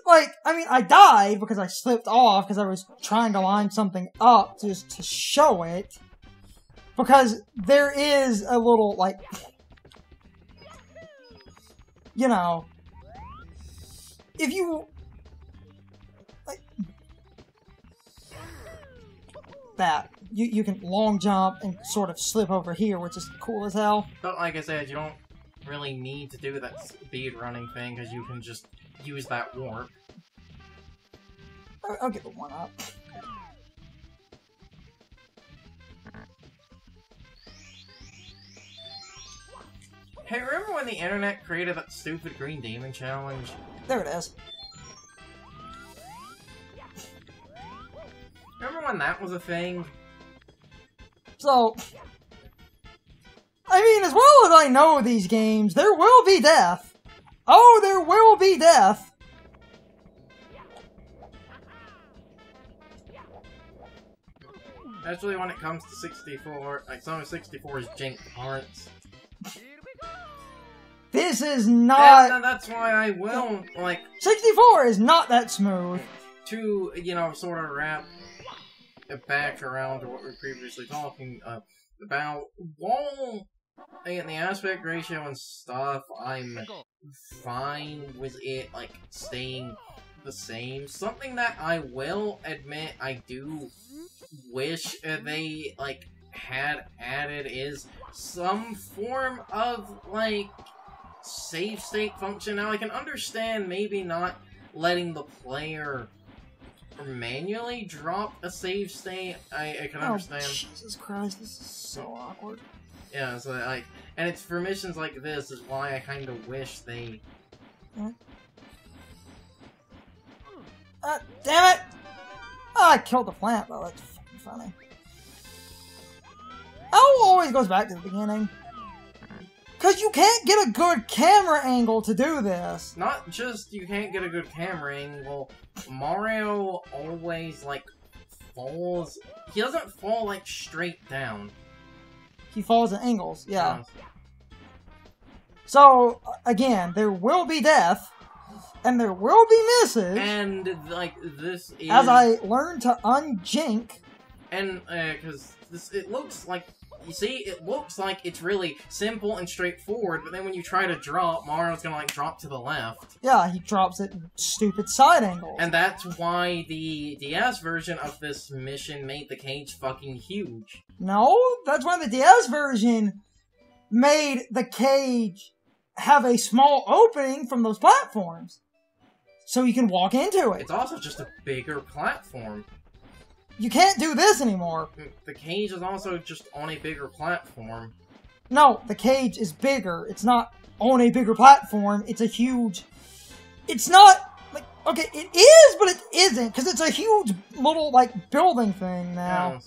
Like, I mean, I died because I slipped off because I was trying to line something up just to show it. Because there is a little, like, you know, if you, like, that, you can long jump and sort of slip over here, which is cool as hell. But like I said, you don't really need to do that speed running thing, because you can just use that warp. I'll get the one up. Hey, remember when the internet created that stupid Green Demon challenge? There it is. Remember when that was a thing? So, I mean, as well as I know these games, there will be death. Oh, there will be death. Especially when it comes to 64, like some of 64's jank parts. This is not... That's why I will, like... 64 is not that smooth. To, you know, sort of wrap it back around to what we were previously talking about, while in the aspect ratio and stuff, I'm fine with it, like, staying the same. Something that I will admit I do wish they, like, had added is some form of, like, save state function. Now, I can understand maybe not letting the player manually drop a save state. I can understand. Oh, Jesus Christ, this is so awkward. Yeah, so, like, and it's for missions like this is why I kind of wish they... Damn it! Oh, I killed the plant, though. That's fucking funny. Oh, always goes back to the beginning. Because you can't get a good camera angle to do this. Not just you can't get a good camera angle, Mario always, like, falls... He doesn't fall, like, straight down. He falls at angles, yeah. So, again, there will be death, and there will be misses. And, like, this is... As I learn to unjink. And, because it looks like... You see, it looks like it's really simple and straightforward, but then when you try to drop, Mario's gonna, like, drop to the left. Yeah, he drops it in stupid side angles. And that's why the DS version of this mission made the cage fucking huge. No, that's why the DS version made the cage have a small opening from those platforms. So you can walk into it. It's also just a bigger platform. You can't do this anymore. The cage is also just on a bigger platform. No, the cage is bigger. It's not on a bigger platform. It's a huge... It's not... like, okay, it is, but it isn't. Because it's a huge little, like, building thing now.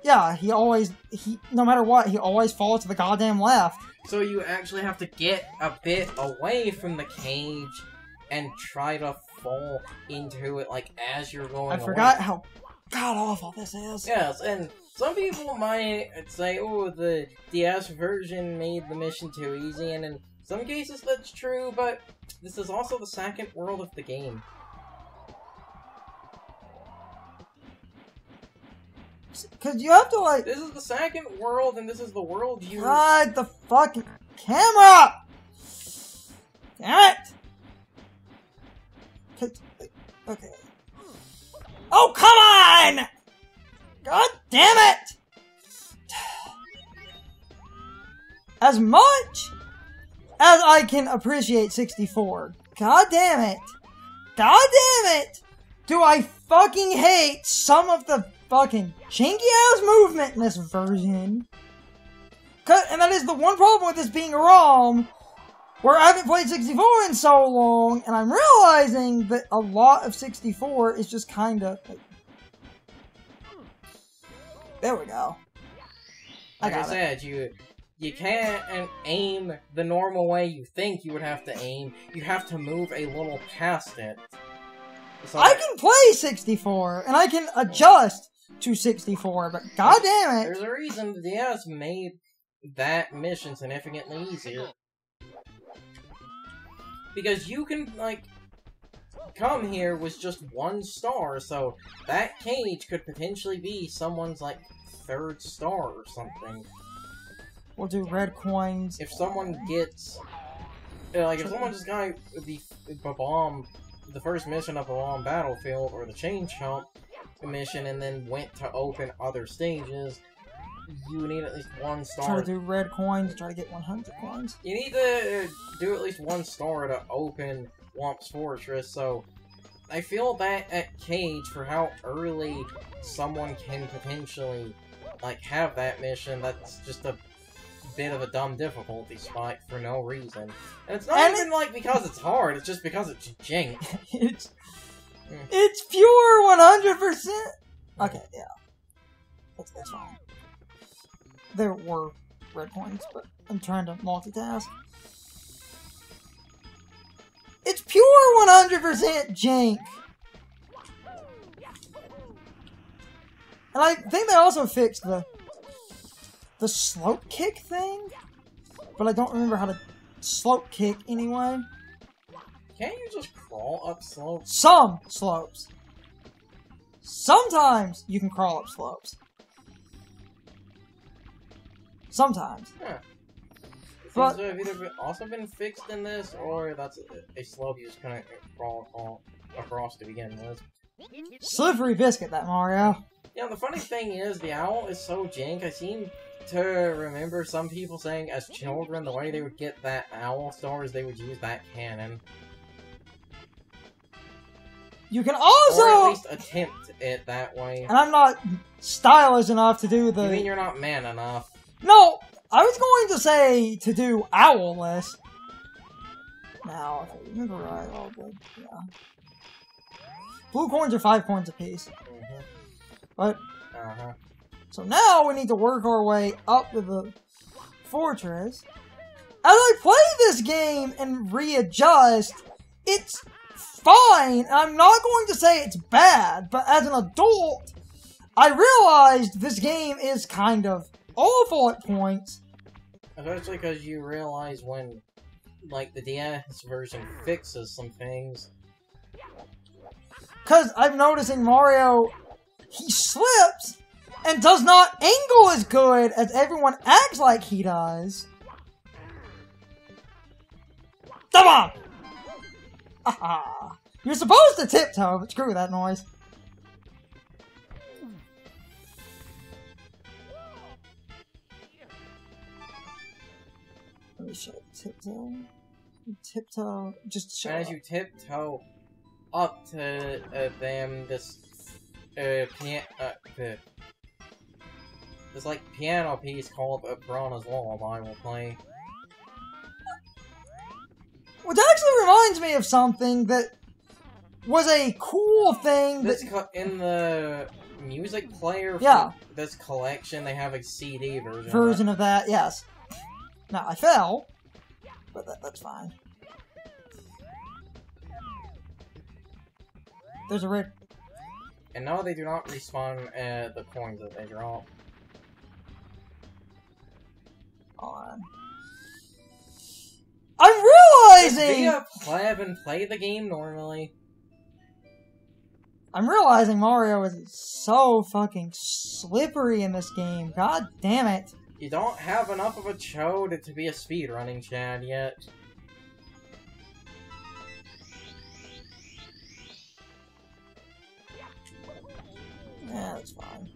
Yeah, he always... no matter what, he always falls to the goddamn left. So you actually have to get a bit away from the cage and try to fall into it, like, as you're going I forgot how god-awful this is. Yes, and some people might say, oh, the DS version made the mission too easy, and in some cases that's true, but this is also the second world of the game. Because you have to, like... This is the second world, and this is the world you... God, the fucking camera! Damn it! Okay. Oh, come on! God damn it! As much as I can appreciate 64, god damn it! God damn it! Do I fucking hate some of the fucking janky-ass movement in this version. And that is the one problem with this being a ROM, where I haven't played 64 in so long, and I'm realizing that a lot of 64 is just kinda... like, there we go. Like I said, you can't aim the normal way you think you would have to aim. You have to move a little past it. So I can play 64, and I can adjust to 64, but goddamn it! There's a reason the DS made that mission significantly easier. Because you can, like, come here with just 1 star, so that cage could potentially be someone's, like, 3rd star or something. We'll do red coins. If someone gets... Like, if someone just got the bomb, the first mission of the Bomb Battlefield, or the Chain Chomp mission, and then went to open other stages, you need at least 1 star. Try to do red coins, try to get 100 coins. You need to do at least 1 star to open Womp's Fortress, so I feel that at Cage for how early someone can potentially, like, have that mission. That's just a bit of a dumb difficulty spike for no reason. And it's not even, like, because it's hard, it's just because it's jank. It's pure 100%! Okay, yeah. That's fine. There were red coins, but I'm trying to multitask. It's pure 100% jank! And I think they also fixed the slope kick thing, but I don't remember how to slope kick anyway. Can't you just crawl up slopes? Some slopes. Sometimes you can crawl up slopes. Sometimes. Huh. But things have either also been fixed in this, or that's a slope you just couldn't crawl across to begin with. slippery biscuit, that Mario. Yeah, the funny thing is, the owl is so jank. I seem to remember some people saying as children the way they would get that owl star is they would use that cannon. You can also... Or at least attempt it that way. And I'm not stylish enough to do the... You mean you're not man enough? No! I was going to say to do owl-less. Now, if I remember right, oh good, yeah. Blue coins are 5 coins apiece. But... So now we need to work our way up to the fortress. As I play this game and readjust, it's fine. I'm not going to say it's bad, but as an adult, I realized this game is kind of awful at points. Especially because you realize when, like, the DS version fixes some things. Because I'm noticing Mario, he slips and does not angle as good as everyone acts like he does. Come on! Aha! You're supposed to tiptoe, but screw that noise. Let me show tiptoe. Tiptoe. Just show. As you tiptoe up to them, this this like piano piece called Piranha's Lullaby will play. Which actually reminds me of something that was a cool thing that... in the music player for this collection, they have a CD version of that, yes. Now, I fell, but that's fine. There's a red... And no, they do not respawn the coins that they drop. On. I'm realizing! Just be a pleb and play the game normally. I'm realizing Mario is so fucking slippery in this game. God damn it. You don't have enough of a chode to be a speedrunning Chad yet. Yeah, that's fine.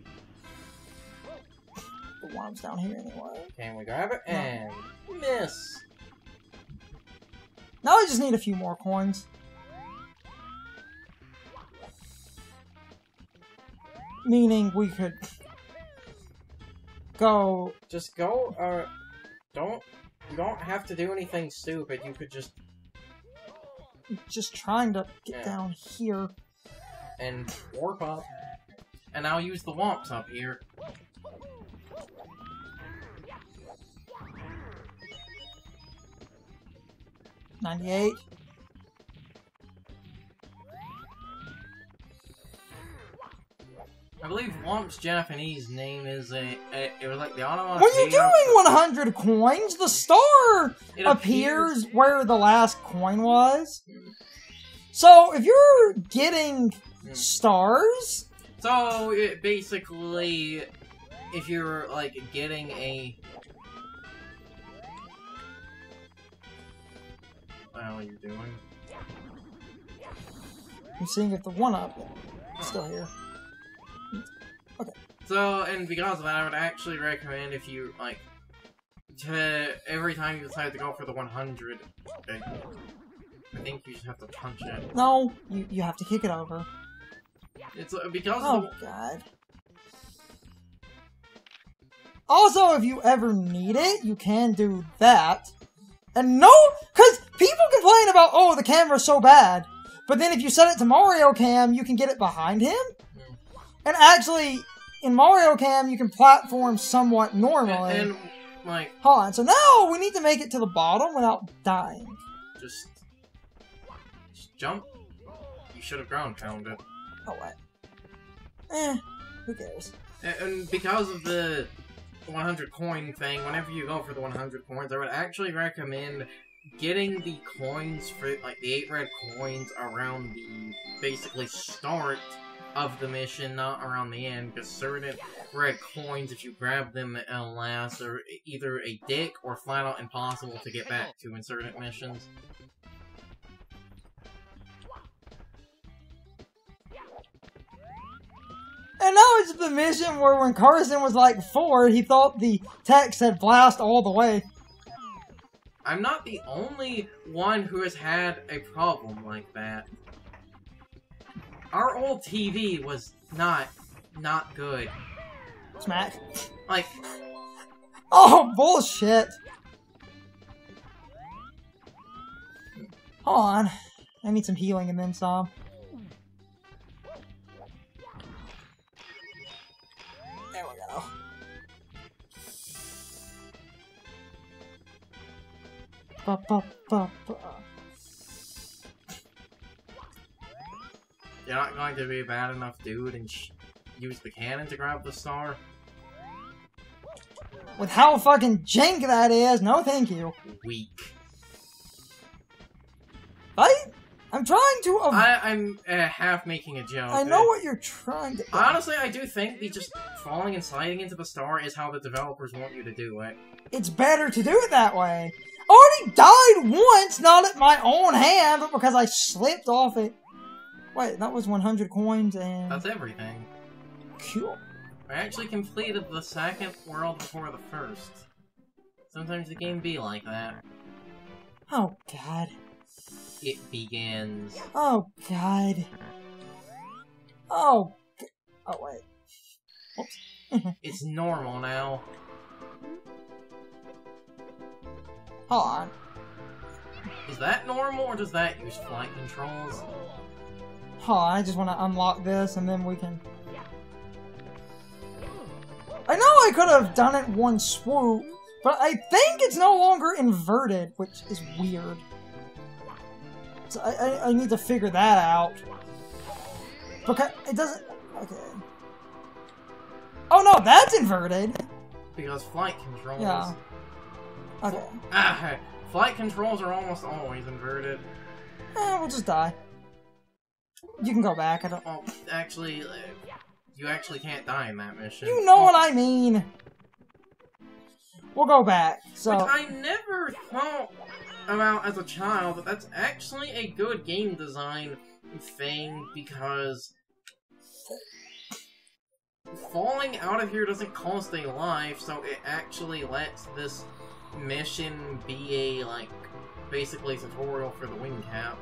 The worm's down here anyway. Can we grab it? And miss! Now I just need a few more coins. Meaning we could go... Just go, you don't have to do anything stupid, you could just... Just trying to get down here. And warp up. And now use the womps up here. $98. At believe Womp's Japanese name is it was like the onomatopoeia. When you're doing 100 coins, the star appears where the last coin was. So if you're getting stars... So, it basically, if you're, like, getting a... What the hell are you doing? I'm seeing if the 1-up is still here. Okay. So, and because of that, I would actually recommend if you, like, every time you decide to go for the 100, I think you just have to punch it. No, you have to kick it over. It's because oh, God. Also, if you ever need it, you can do that. And no, because people complain about, oh, the camera's so bad. But then if you set it to Mario Cam, you can get it behind him. And actually, in Mario Cam, you can platform somewhat normally. And like... Hold on, so now we need to make it to the bottom without dying. Just jump. You should have ground pounded. Oh, wait. Who cares? And because of the 100 coin thing, whenever you go for the 100 coins, I would actually recommend getting the coins for, like, the 8 red coins around the, basically, start of the mission, not around the end, because certain red coins, if you grab them at last, are either a dick or flat out impossible to get back to in certain missions. And now it's the mission where when Carson was like 4, he thought the text said blast all the way. I'm not the only one who has had a problem like that. Our old TV was not good. Smack. Like... Oh, bullshit. Hold on. I need some healing and then some. There we go. You're not going to be a bad enough dude and use the cannon to grab the star? With how fucking jank that is, no thank you. Weak. I'm trying to... I'm half making a joke. I know what you're trying to... Honestly, I do think the just falling and sliding into the star is how the developers want you to do it. It's better to do it that way. I already died once, not at my own hand, but because I slipped off it. Wait, that was 100 coins and... That's everything. Cool. I actually completed the second world before the first. Sometimes the game be like that. Oh, God. It begins. Oh, God. Oh. Oh, wait. Oops. It's normal now. Hold on. Is that normal, or does that use flight controls? Hold on, I just want to unlock this, and then we can... I know I could have done it one swoop, but I think it's no longer inverted, which is weird. So I need to figure that out. Because it doesn't... Okay. Oh no, that's inverted! Because flight controls... Yeah. Okay. Flight controls are almost always inverted. We'll just die. You can go back, I don't... Well, actually, you actually can't die in that mission. You know what I mean! We'll go back, so... Which I never thought about as a child, but that's actually a good game design thing, because... falling out of here doesn't cost a life, so it actually lets this mission be a, like, basically tutorial for the wing cap.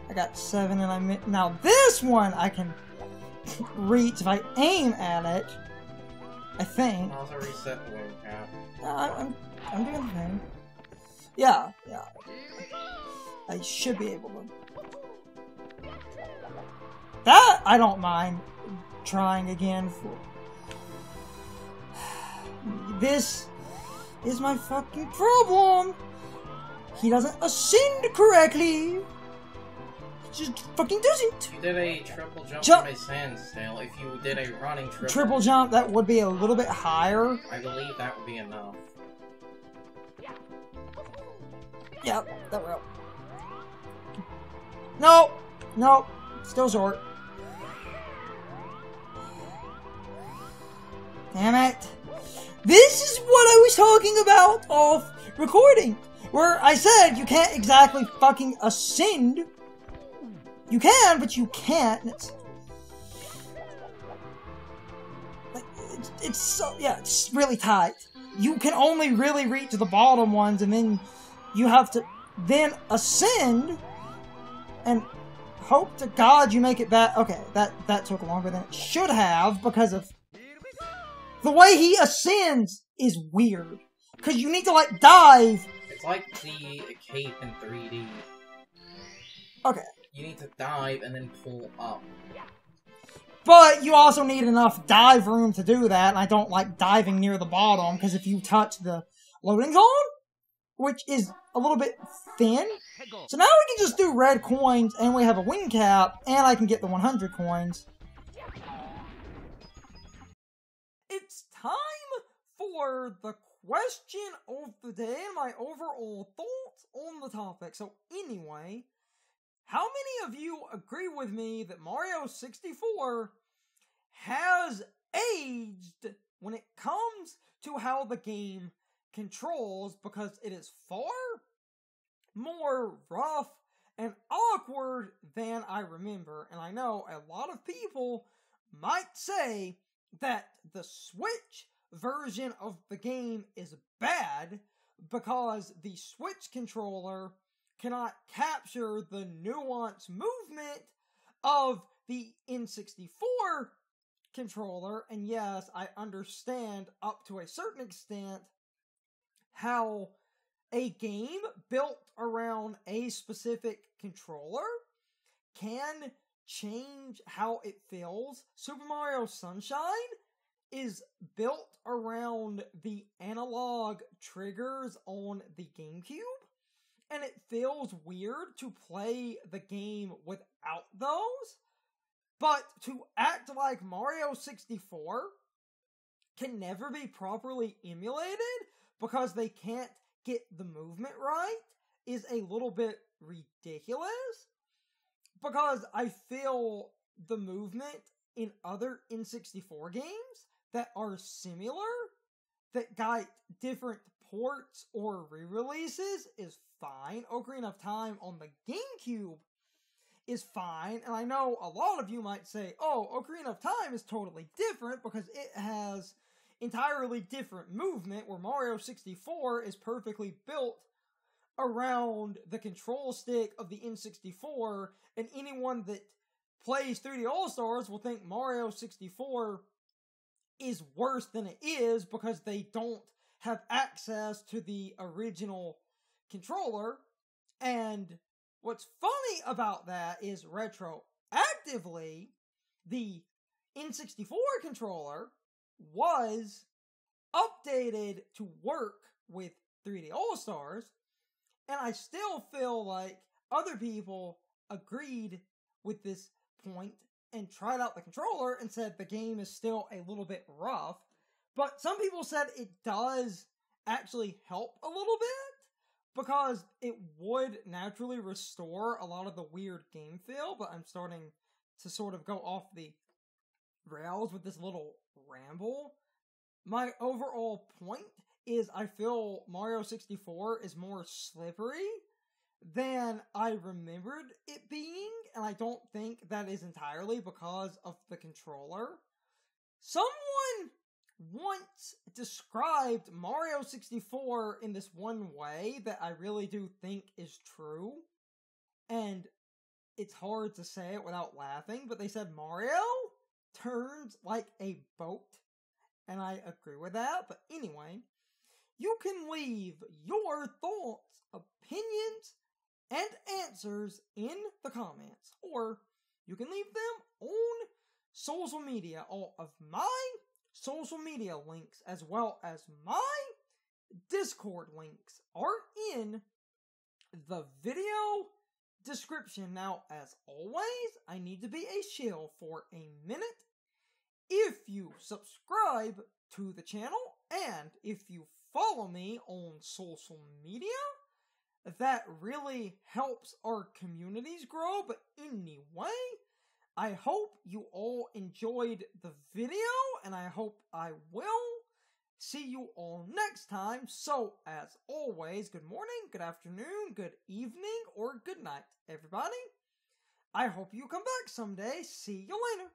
I got 7 and I now this one I can... reach if I aim at it. I think. Also reset the wing cap. I'm doing the thing. Yeah. I should be able to. That I don't mind trying again for. This is my fucking problem. He doesn't ascend correctly. He just fucking doesn't. You did a triple jump from a standstill. If you did a running triple jump, that would be a little bit higher. I believe that would be enough. Yep, that will. No, still short. Damn it. This is what I was talking about off recording, where I said you can't exactly fucking ascend. You can, but you can't. It's so, yeah, it's really tight. You can only really reach the bottom ones, and then you have to then ascend and hope to God you make it back. Okay, that took longer than it should have because of the way he ascends is weird. Because you need to, like, dive. It's like the cape in 3D. Okay. You need to dive and then pull up. But you also need enough dive room to do that, and I don't like diving near the bottom, because if you touch the loading zone, which is a little bit thin, so now we can just do red coins, and we have a wing cap, and I can get the 100 coins. It's time for the question of the day and my overall thoughts on the topic. So anyway, how many of you agree with me that Mario 64 has aged when it comes to how the game controls, because it is far more rough and awkward than I remember? And I know a lot of people might say that the Switch version of the game is bad because the Switch controller cannot capture the nuanced movement of the N64 controller. And yes, I understand up to a certain extent how a game built around a specific controller can change how it feels. Super Mario Sunshine is built around the analog triggers on the GameCube, and it feels weird to play the game without those, but to act like Mario 64 can never be properly emulated because they can't get the movement right is a little bit ridiculous. Because I feel the movement in other N64 games that are similar, that got different ports or re-releases, is fine. Ocarina of Time on the GameCube is fine, and I know a lot of you might say, oh, Ocarina of Time is totally different because it has entirely different movement, where Mario 64 is perfectly built around the control stick of the N64, and anyone that plays 3D All-Stars will think Mario 64 is worse than it is because they don't have access to the original controller. And what's funny about that is retroactively, the N64 controller was updated to work with 3D All-Stars, and I still feel like other people agreed with this point and tried out the controller and said the game is still a little bit rough. But some people said it does actually help a little bit because it would naturally restore a lot of the weird game feel, but I'm starting to sort of go off the rails with this little ramble. My overall point is I feel Mario 64 is more slippery than I remembered it being, and I don't think that is entirely because of the controller. Someone once described Mario 64 in this one way that I really do think is true, and it's hard to say it without laughing, but they said Mario turns like a boat, and I agree with that, but anyway, you can leave your thoughts, opinions, and answers in the comments, or you can leave them on social media. All of my social media links, as well as my Discord links, are in the video description. Now, as always, I need to be a shill for a minute. If you subscribe to the channel, and if you follow me on social media, that really helps our communities grow. But anyway, I hope you all enjoyed the video, and I hope I will see you all next time. So, as always, good morning, good afternoon, good evening, or good night, everybody. I hope you come back someday. See you later.